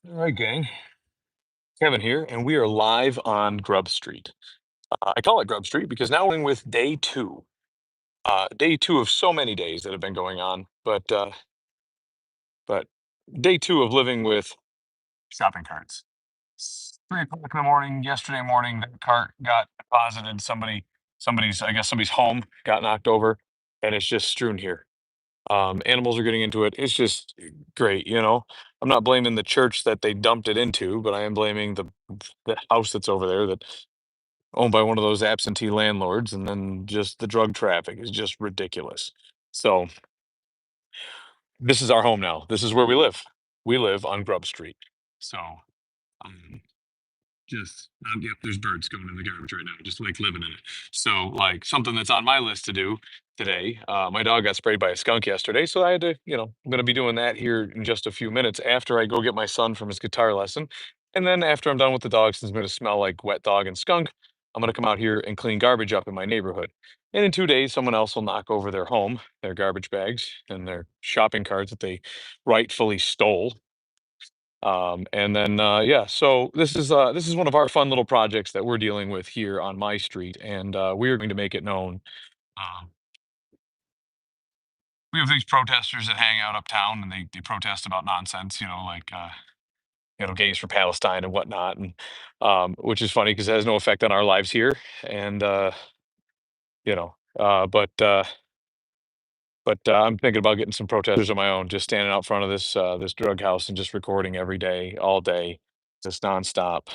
All right, gang. Kevin here, and we are live on Grub Street. I call it Grub Street because now we're in with day two. Day two of so many days that have been going on, but day two of living with shopping carts. 3 o'clock in the morning, yesterday morning, that cart got deposited. I guess somebody's home got knocked over, and it's just strewn here. Animals are getting into it. It's just great. I'm not blaming the church that they dumped it into, but I am blaming the house that's over there that owned by one of those absentee landlords, and then just the drug traffic is just ridiculous. So this is our home now. This is where we live. We live on Grub Street. So um, just yep, there's birds going in the garbage right now, just like living in it. So like something that's on my list to do today. My dog got sprayed by a skunk yesterday, so I had to. I'm going to be doing that here in just a few minutes after I go get my son from his guitar lesson, and then after I'm done with the dog, since it's going to smell like wet dog and skunk, I'm going to come out here and clean garbage up in my neighborhood. And in 2 days, someone else will knock over their home, their garbage bags, and their shopping carts that they rightfully stole, and then yeah, so this is one of our fun little projects that we're dealing with here on my street, and we are going to make it known. Um, we have these protesters that hang out uptown, and they protest about nonsense, like gays for Palestine and whatnot, and which is funny because it has no effect on our lives here, and you know, uh, but uh, but I'm thinking about getting some protesters of my own, just standing out front of this drug house and just recording every day, all day, just nonstop.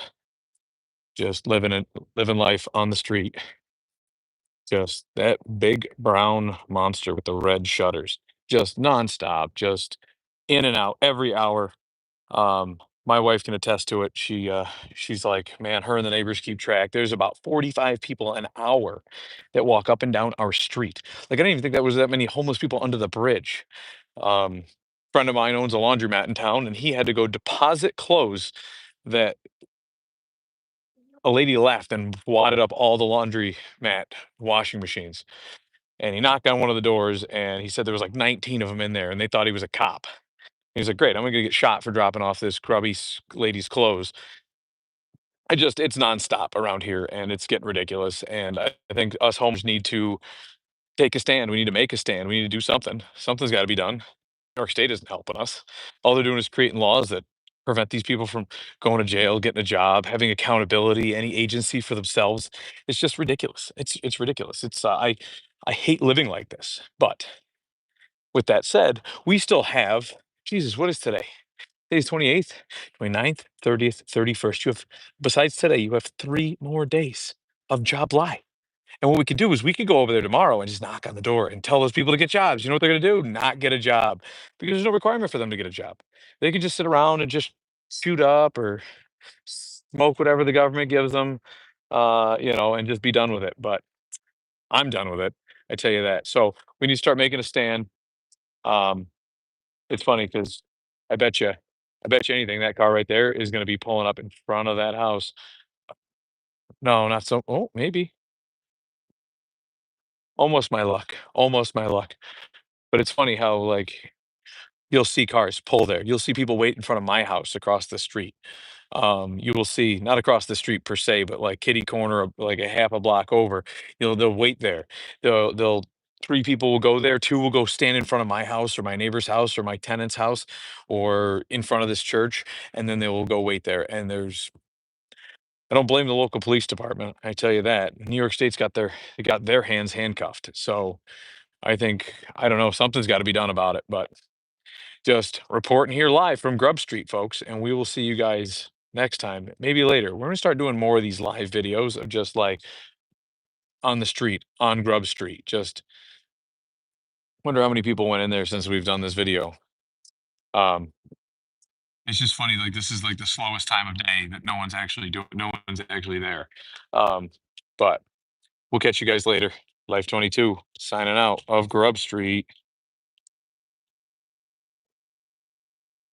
Just living life on the street. Just that big brown monster with the red shutters. Just nonstop, just in and out every hour. My wife can attest to it. She's like, man, her and the neighbors keep track. There's about 45 people an hour that walk up and down our street. Like I didn't even think that was that many homeless people under the bridge. Um, Friend of mine owns a laundromat in town, and he had to go deposit clothes that a lady left and wadded up all the laundry mat washing machines. And he knocked on one of the doors and he said there was like 19 of them in there and they thought he was a cop. He was like, great, I'm gonna get shot for dropping off this grubby lady's clothes. It's nonstop around here and it's getting ridiculous. And I think us homes need to take a stand. We need to make a stand. We need to do something. Something's got to be done. New York State isn't helping us. All they're doing is creating laws that prevent these people from going to jail, getting a job, having accountability, any agency for themselves. It's just ridiculous. It's ridiculous. I hate living like this. But with that said, we still have Jesus. What is today? Today's 28th, 29th, 30th, 31st. You have besides today, you have 3 more days of job lie. And what we could do is we could go over there tomorrow and just knock on the door and tell those people to get jobs. You know what they're going to do? Not get a job because there's no requirement for them to get a job. They could just sit around and just shoot up or smoke whatever the government gives them, and just be done with it. But I'm done with it. I tell you that. So we need to start making a stand. Um, it's funny because I bet you, I bet you anything that car right there is going to be pulling up in front of that house. No, not so. Oh, maybe almost my luck. Almost my luck. But it's funny how like you'll see cars pull there. You'll see people wait in front of my house across the street. You will see not across the street per se, but like kitty corner, like a half a block over. They'll wait there. They'll 3 people will go there. 2 will go stand in front of my house or my neighbor's house or my tenant's house or in front of this church, and then they will go wait there. And I don't blame the local police department. I tell you that New York State's got their hands handcuffed. So I don't know, something's got to be done about it. But just reporting here live from Grub Street, folks, and we will see you guys next time, maybe later. We're gonna start doing more of these live videos of just like on the street, on Grub Street. Just wonder how many people went in there since we've done this video. Um, it's just funny, like this is like the slowest time of day that no one's actually there. Um, but we'll catch you guys later. Life 22 signing out of Grub Street.